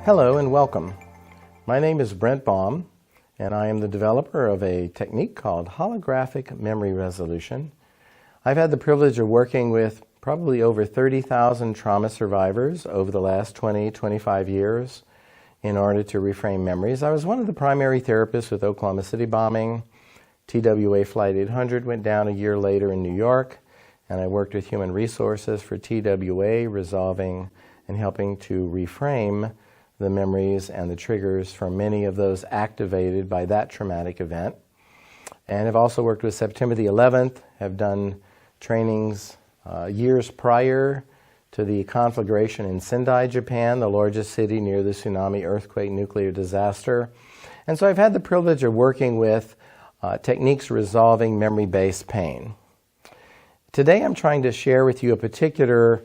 Hello and welcome. My name is Brent Baum, and I am the developer of a technique called holographic memory resolution. I've had the privilege of working with probably over 30,000 trauma survivors over the last 25 years in order to reframe memories. I was one of the primary therapists with Oklahoma City bombing. TWA Flight 800 went down a year later in New York, and I worked with human resources for TWA, resolving and helping to reframe the memories and the triggers from many of those activated by that traumatic event. And have also worked with September the 11th, have done trainings years prior to the conflagration in Sendai, Japan, the largest city near the tsunami, earthquake, nuclear disaster. And so I've had the privilege of working with techniques resolving memory-based pain. Today I'm trying to share with you a particular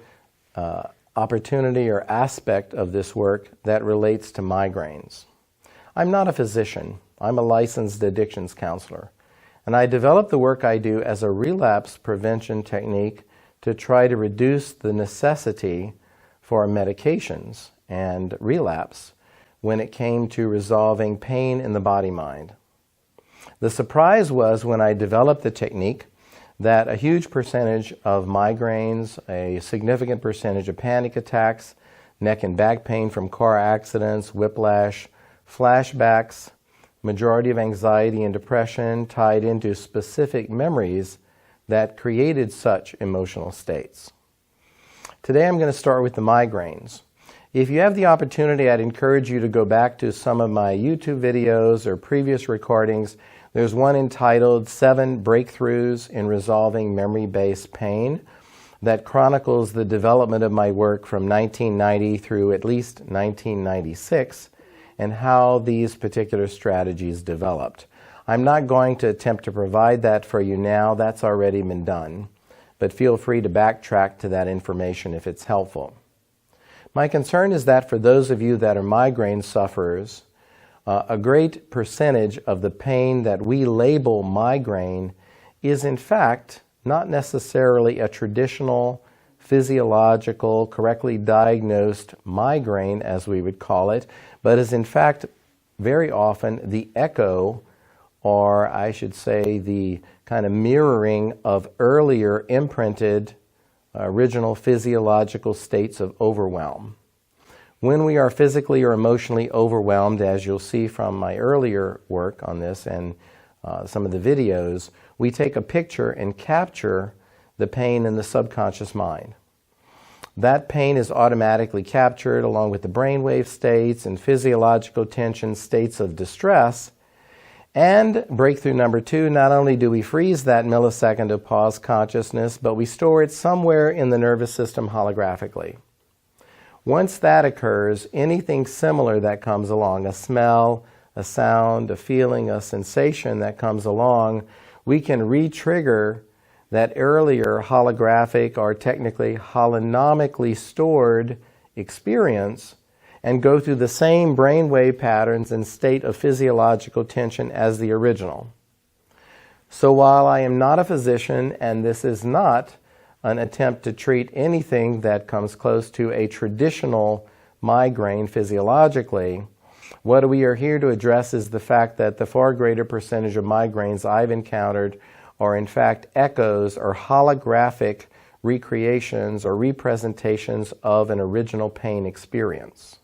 opportunity or aspect of this work that relates to migraines. I'm not a physician. I'm a licensed addictions counselor. And I developed the work I do as a relapse prevention technique to try to reduce the necessity for medications and relapse when it came to resolving pain in the body-mind. The surprise was when I developed the technique that a huge percentage of migraines, a significant percentage of panic attacks, neck and back pain from car accidents, whiplash, flashbacks, majority of anxiety and depression tied into specific memories that created such emotional states. Today I'm going to start with the migraines. If you have the opportunity, I'd encourage you to go back to some of my YouTube videos or previous recordings. There's one entitled 7 Breakthroughs in Resolving Memory-Based Pain that chronicles the development of my work from 1990 through at least 1996 and how these particular strategies developed. I'm not going to attempt to provide that for you now. That's already been done. But feel free to backtrack to that information if it's helpful. My concern is that for those of you that are migraine sufferers, a great percentage of the pain that we label migraine is in fact not necessarily a traditional physiological, correctly diagnosed migraine, as we would call it, but is in fact very often the echo, or I should say the kind of mirroring of earlier imprinted original physiological states of overwhelm. When we are physically or emotionally overwhelmed, as you'll see from my earlier work on this and some of the videos, we take a picture and capture the pain in the subconscious mind. That pain is automatically captured along with the brainwave states and physiological tension, states of distress. And breakthrough number 2, not only do we freeze that millisecond of pause consciousness, but we store it somewhere in the nervous system holographically. Once that occurs, anything similar that comes along, a smell, a sound, a feeling, a sensation that comes along, we can re-trigger that earlier holographic or technically holonomically stored experience and go through the same brainwave patterns and state of physiological tension as the original. So while I am not a physician and this is not an attempt to treat anything that comes close to a traditional migraine physiologically, what we are here to address is the fact that the far greater percentage of migraines I've encountered are in fact echoes or holographic recreations or representations of an original pain experience.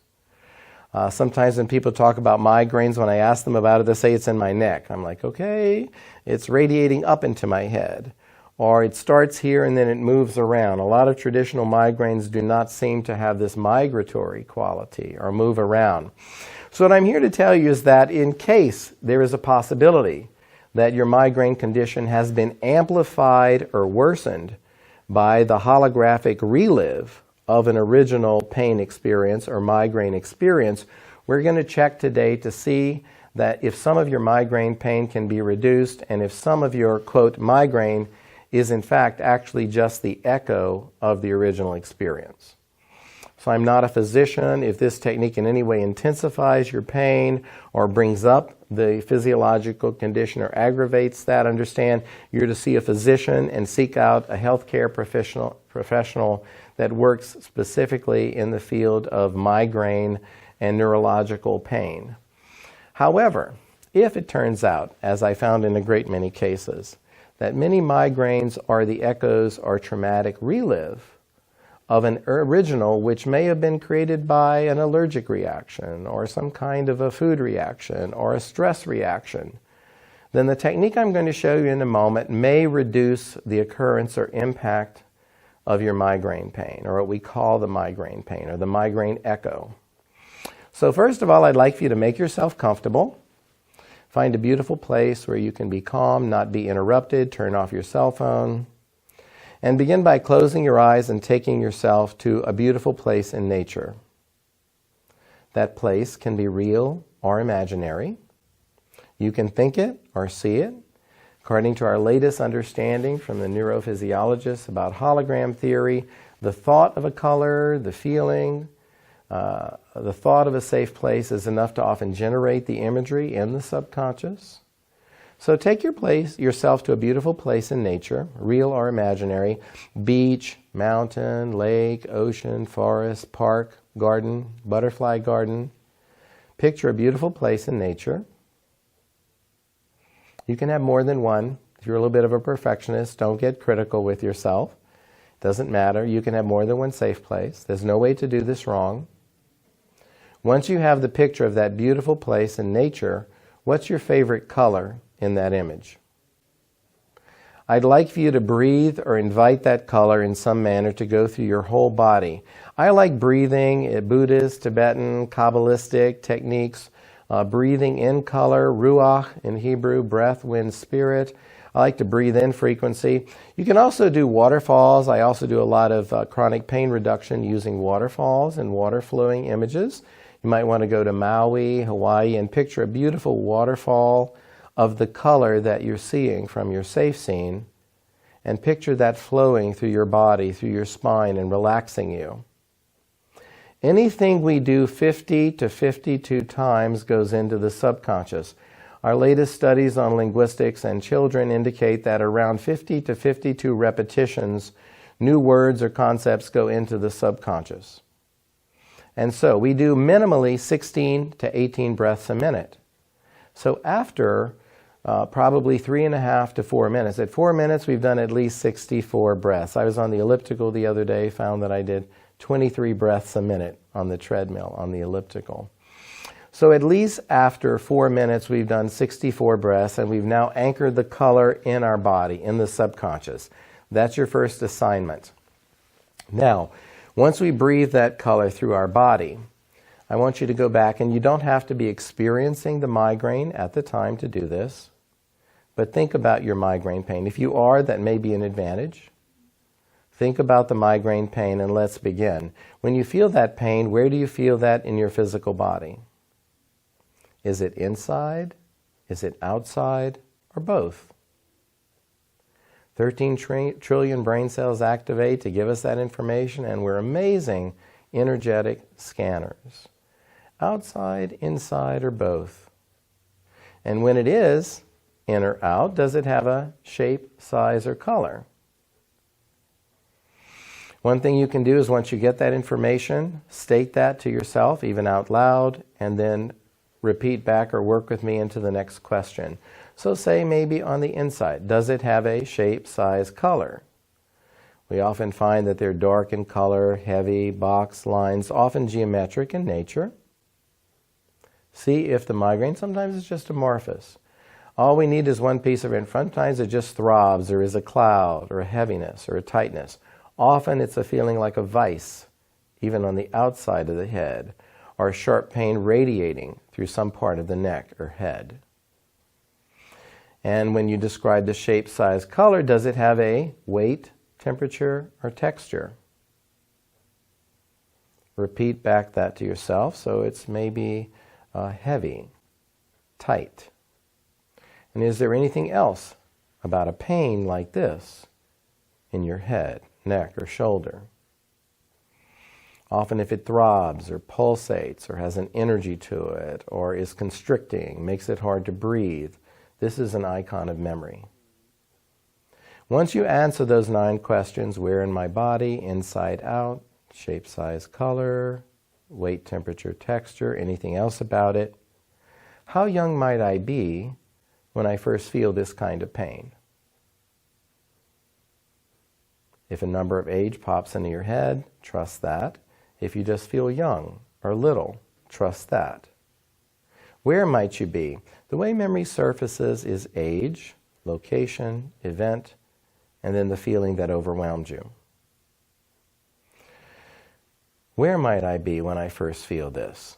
Sometimes when people talk about migraines, when I ask them about it, they say it's in my neck. I'm like, okay, it's radiating up into my head. Or it starts here and then it moves around. A lot of traditional migraines do not seem to have this migratory quality or move around. So what I'm here to tell you is that in case there is a possibility that your migraine condition has been amplified or worsened by the holographic relive of an original pain experience or migraine experience, we're going to check today to see that if some of your migraine pain can be reduced and if some of your, quote, migraine is in fact actually just the echo of the original experience. So I'm not a physician. If this technique in any way intensifies your pain or brings up the physiological condition or aggravates that, understand you're to see a physician and seek out a healthcare professional that works specifically in the field of migraine and neurological pain. However, if it turns out, as I found in a great many cases, that many migraines are the echoes or traumatic relive of an original which may have been created by an allergic reaction or some kind of a food reaction or a stress reaction, then the technique I'm going to show you in a moment may reduce the occurrence or impact of your migraine pain, or what we call the migraine pain, or the migraine echo. So first of all, I'd like for you to make yourself comfortable. Find a beautiful place where you can be calm, not be interrupted, turn off your cell phone, and begin by closing your eyes and taking yourself to a beautiful place in nature. That place can be real or imaginary. You can think it or see it. According to our latest understanding from the neurophysiologists about hologram theory, the thought of a color, the feeling, the thought of a safe place is enough to often generate the imagery in the subconscious. So take yourself to a beautiful place in nature, real or imaginary, beach, mountain, lake, ocean, forest, park, garden, butterfly garden. Picture a beautiful place in nature. You can have more than one. If you're a little bit of a perfectionist, don't get critical with yourself. It doesn't matter. You can have more than one safe place. There's no way to do this wrong. Once you have the picture of that beautiful place in nature, what's your favorite color in that image? I'd like for you to breathe or invite that color in some manner to go through your whole body. I like breathing, Buddhist, Tibetan, Kabbalistic techniques, breathing in color, ruach in Hebrew, breath, wind, spirit. I like to breathe in frequency. You can also do waterfalls. I also do a lot of chronic pain reduction using waterfalls and water flowing images. You might want to go to Maui, Hawaii, and picture a beautiful waterfall of the color that you're seeing from your safe scene, and picture that flowing through your body, through your spine, and relaxing you. Anything we do 50 to 52 times goes into the subconscious. Our latest studies on linguistics and children indicate that around 50 to 52 repetitions, new words or concepts go into the subconscious. And so we do minimally 16 to 18 breaths a minute. So after probably 3.5 to 4 minutes. At 4 minutes, we've done at least 64 breaths. I was on the elliptical the other day, found that I did 23 breaths a minute on the treadmill, on the elliptical. So at least after 4 minutes, we've done 64 breaths, and we've now anchored the color in our body, in the subconscious. That's your first assignment. Now, once we breathe that color through our body, I want you to go back, and you don't have to be experiencing the migraine at the time to do this, but think about your migraine pain. If you are, that may be an advantage. Think about the migraine pain, and let's begin. When you feel that pain, where do you feel that in your physical body? Is it inside? Is it outside? Or both? 13 trillion brain cells activate to give us that information, and we're amazing energetic scanners. Outside, inside, or both? And when it is in or out, does it have a shape, size, or color? One thing you can do is once you get that information, state that to yourself, even out loud, and then repeat back or work with me into the next question. So say maybe on the inside, does it have a shape, size, color? We often find that they're dark in color, heavy, box lines, often geometric in nature. See if the migraine, sometimes it's just amorphous. All we need is one piece of it. Sometimes it just throbs, or is a cloud, or a heaviness, or a tightness. Often it's a feeling like a vice, even on the outside of the head, or a sharp pain radiating through some part of the neck or head. And when you describe the shape, size, color, does it have a weight, temperature, or texture? Repeat back that to yourself, so it's maybe heavy, tight. And is there anything else about a pain like this in your head, neck, or shoulder? Often if it throbs or pulsates or has an energy to it or is constricting, makes it hard to breathe, this is an icon of memory. Once you answer those 9 questions, where in my body, inside out, shape, size, color, weight, temperature, texture, anything else about it. How young might I be when I first feel this kind of pain? If a number of age pops into your head, trust that. If you just feel young or little, trust that. Where might you be? The way memory surfaces is age, location, event, and then the feeling that overwhelmed you. Where might I be when I first feel this?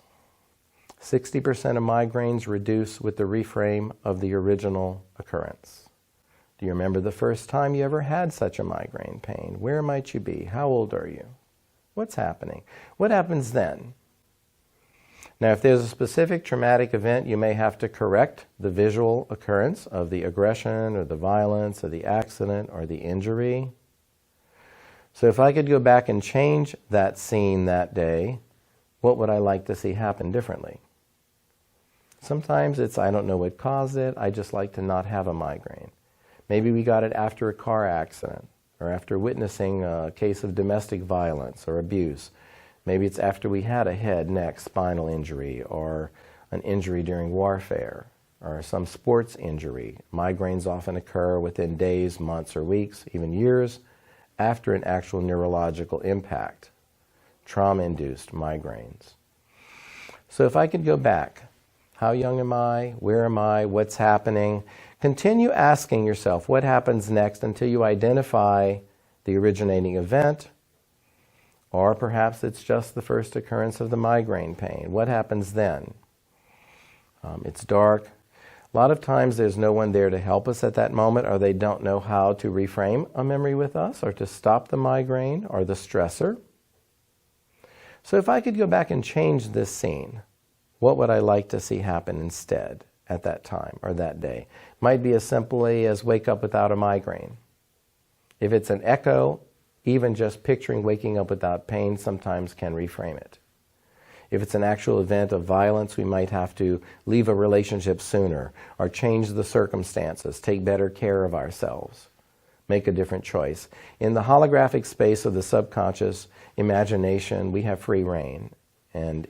60% of migraines reduce with the reframe of the original occurrence. Do you remember the first time you ever had such a migraine pain? Where might you be? How old are you? What's happening? What happens then? Now, if there's a specific traumatic event, you may have to correct the visual occurrence of the aggression or the violence or the accident or the injury. So if I could go back and change that scene that day, what would I like to see happen differently? Sometimes it's, I don't know what caused it, I just like to not have a migraine. Maybe we got it after a car accident or after witnessing a case of domestic violence or abuse. Maybe it's after we had a head, neck, spinal injury or an injury during warfare or some sports injury. Migraines often occur within days, months, or weeks, even years, after an actual neurological impact, trauma-induced migraines. So if I could go back, how young am I? Where am I? What's happening? Continue asking yourself what happens next until you identify the originating event, or perhaps it's just the first occurrence of the migraine pain. What happens then? It's dark. A lot of times there's no one there to help us at that moment, or they don't know how to reframe a memory with us or to stop the migraine or the stressor. So if I could go back and change this scene, what would I like to see happen instead at that time or that day? Might be as simply as wake up without a migraine. If it's an echo, even just picturing waking up without pain sometimes can reframe it. If it's an actual event of violence, we might have to leave a relationship sooner or change the circumstances, take better care of ourselves, make a different choice. In the holographic space of the subconscious imagination, we have free reign and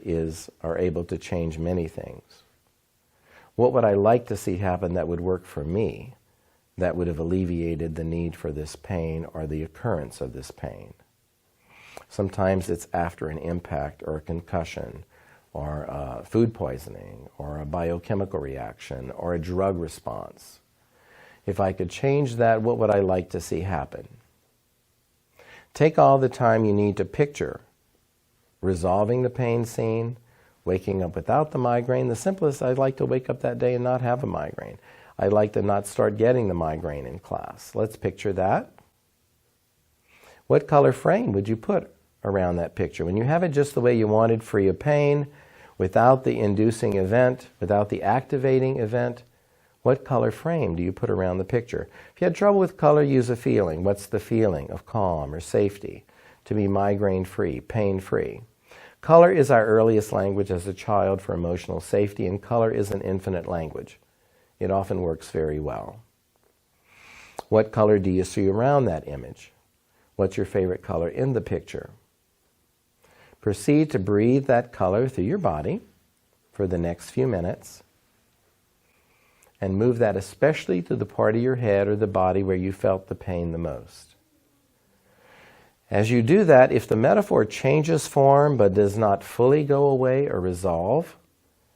are able to change many things. What would I like to see happen that would work for me, that would have alleviated the need for this pain or the occurrence of this pain? Sometimes it's after an impact or a concussion or food poisoning or a biochemical reaction or a drug response. If I could change that, what would I like to see happen? Take all the time you need to picture resolving the pain scene, waking up without the migraine. The simplest, I'd like to wake up that day and not have a migraine. I'd like to not start getting the migraine in class. Let's picture that. What color frame would you put around that picture? When you have it just the way you wanted, free of pain, without the inducing event, without the activating event, what color frame do you put around the picture? If you had trouble with color, use a feeling. What's the feeling of calm or safety? To be migraine-free, pain-free. Color is our earliest language as a child for emotional safety, and color is an infinite language. It often works very well. What color do you see around that image? What's your favorite color in the picture? Proceed to breathe that color through your body for the next few minutes, and move that especially to the part of your head or the body where you felt the pain the most. As you do that, if the metaphor changes form but does not fully go away or resolve,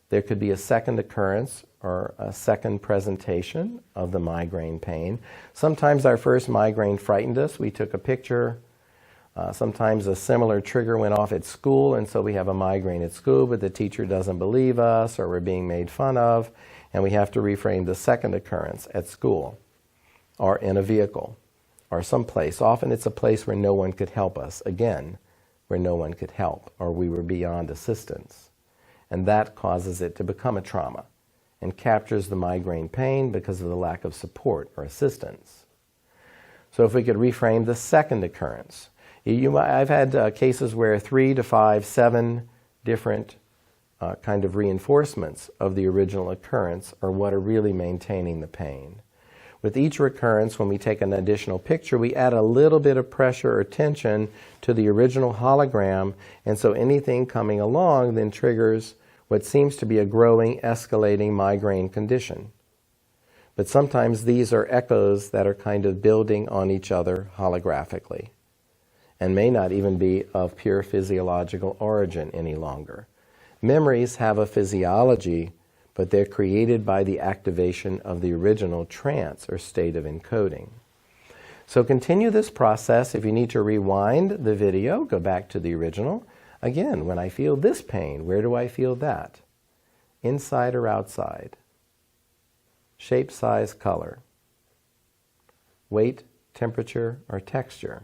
there could be a second occurrence or a second presentation of the migraine pain. Sometimes our first migraine frightened us. We took a picture. Sometimes a similar trigger went off at school, and so we have a migraine at school, but the teacher doesn't believe us, or we're being made fun of, and we have to reframe the second occurrence at school or in a vehicle or someplace. Often it's a place where no one could help us, again, where no one could help, or we were beyond assistance. And that causes it to become a trauma and captures the migraine pain because of the lack of support or assistance. So if we could reframe the second occurrence. I've had cases where 3 to 5, 7 different kind of reinforcements of the original occurrence are what are really maintaining the pain. With each recurrence, when we take an additional picture, we add a little bit of pressure or tension to the original hologram, and so anything coming along then triggers what seems to be a growing, escalating migraine condition. But sometimes these are echoes that are kind of building on each other holographically, and may not even be of pure physiological origin any longer. Memories have a physiology, but they're created by the activation of the original trance or state of encoding. So continue this process. If you need to rewind the video, go back to the original. Again, when I feel this pain, where do I feel that? Inside or outside? Shape, size, color. Weight, temperature, or texture.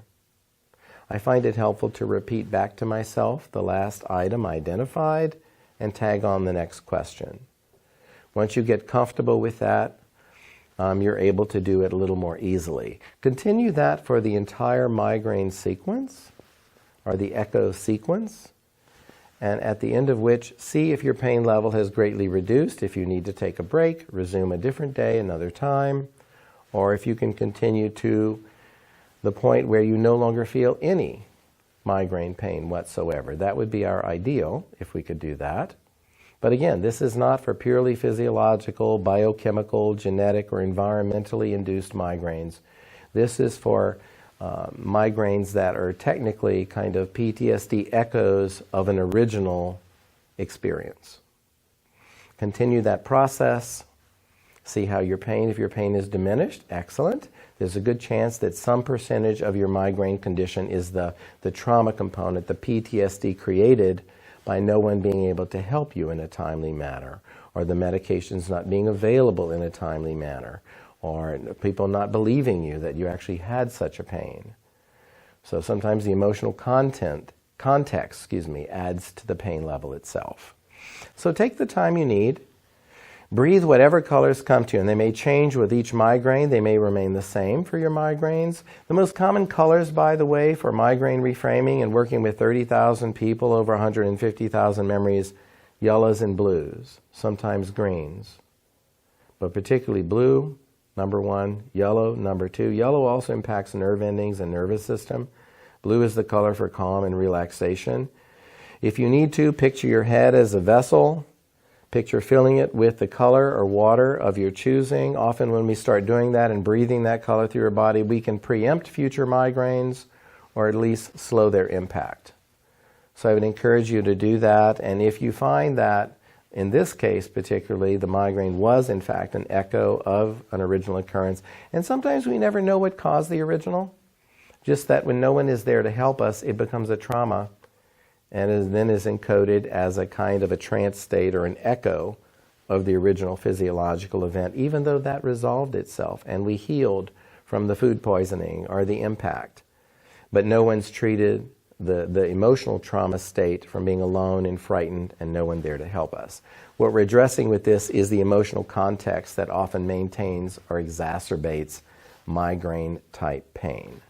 I find it helpful to repeat back to myself the last item identified and tag on the next question. Once you get comfortable with that, you're able to do it a little more easily. Continue that for the entire migraine sequence, or the echo sequence, and at the end of which, see if your pain level has greatly reduced. If you need to take a break, resume a different day, another time, or if you can continue to the point where you no longer feel any migraine pain whatsoever. That would be our ideal, if we could do that. But again, this is not for purely physiological, biochemical, genetic, or environmentally induced migraines. This is for migraines that are technically kind of PTSD echoes of an original experience. Continue that process. See how your pain, if your pain is diminished, excellent. There's a good chance that some percentage of your migraine condition is the trauma component, the PTSD created by no one being able to help you in a timely manner, or the medications not being available in a timely manner, or people not believing you that you actually had such a pain. So sometimes the emotional context, adds to the pain level itself. So take the time you need. Breathe whatever colors come to you, and they may change with each migraine. They may remain the same for your migraines. The most common colors, by the way, for migraine reframing and working with 30,000 people, over 150,000 memories, yellows and blues, sometimes greens. But particularly blue, number one, yellow, number two. Yellow also impacts nerve endings and nervous system. Blue is the color for calm and relaxation. If you need to, picture your head as a vessel. Picture filling it with the color or water of your choosing. Often when we start doing that and breathing that color through your body, we can preempt future migraines or at least slow their impact. So I would encourage you to do that. And if you find that, in this case particularly, the migraine was in fact an echo of an original occurrence, and sometimes we never know what caused the original, just that when no one is there to help us, it becomes a trauma, and then is encoded as a kind of a trance state or an echo of the original physiological event, even though that resolved itself and we healed from the food poisoning or the impact. But no one's treated the emotional trauma state from being alone and frightened and no one there to help us. What we're addressing with this is the emotional context that often maintains or exacerbates migraine-type pain.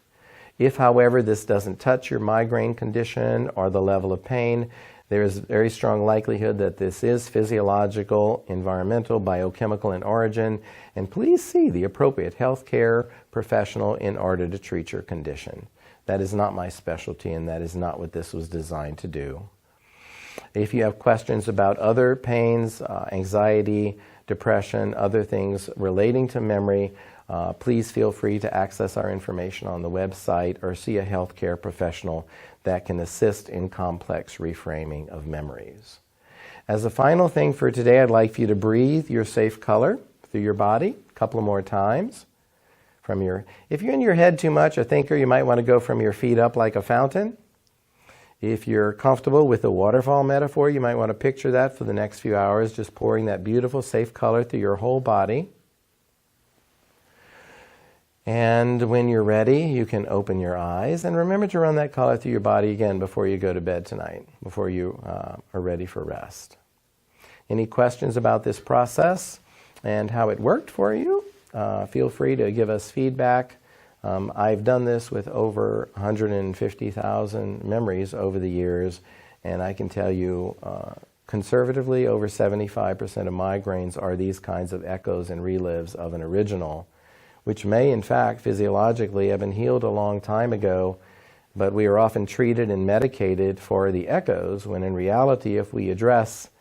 If, however, this doesn't touch your migraine condition or the level of pain, there is a very strong likelihood that this is physiological, environmental, biochemical in origin, and please see the appropriate healthcare professional in order to treat your condition. That is not my specialty, and that is not what this was designed to do. If you have questions about other pains, anxiety, depression, other things relating to memory, please feel free to access our information on the website or see a healthcare professional that can assist in complex reframing of memories. As a final thing for today, I'd like for you to breathe your safe color through your body a couple more times. If you're in your head too much, a thinker, you might want to go from your feet up like a fountain. If you're comfortable with the waterfall metaphor, you might want to picture that for the next few hours, just pouring that beautiful safe color through your whole body. And when you're ready, you can open your eyes and remember to run that color through your body again before you go to bed tonight, before you are ready for rest. Any questions about this process and how it worked for you? Feel free to give us feedback. I've done this with over 150,000 memories over the years, and I can tell you conservatively over 75% of migraines are these kinds of echoes and relives of an original, which may in fact physiologically have been healed a long time ago, but we are often treated and medicated for the echoes, when in reality, if we address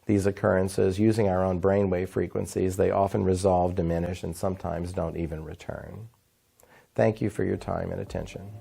these occurrences using our own brainwave frequencies, they often resolve, diminish, and sometimes don't even return. Thank you for your time and attention.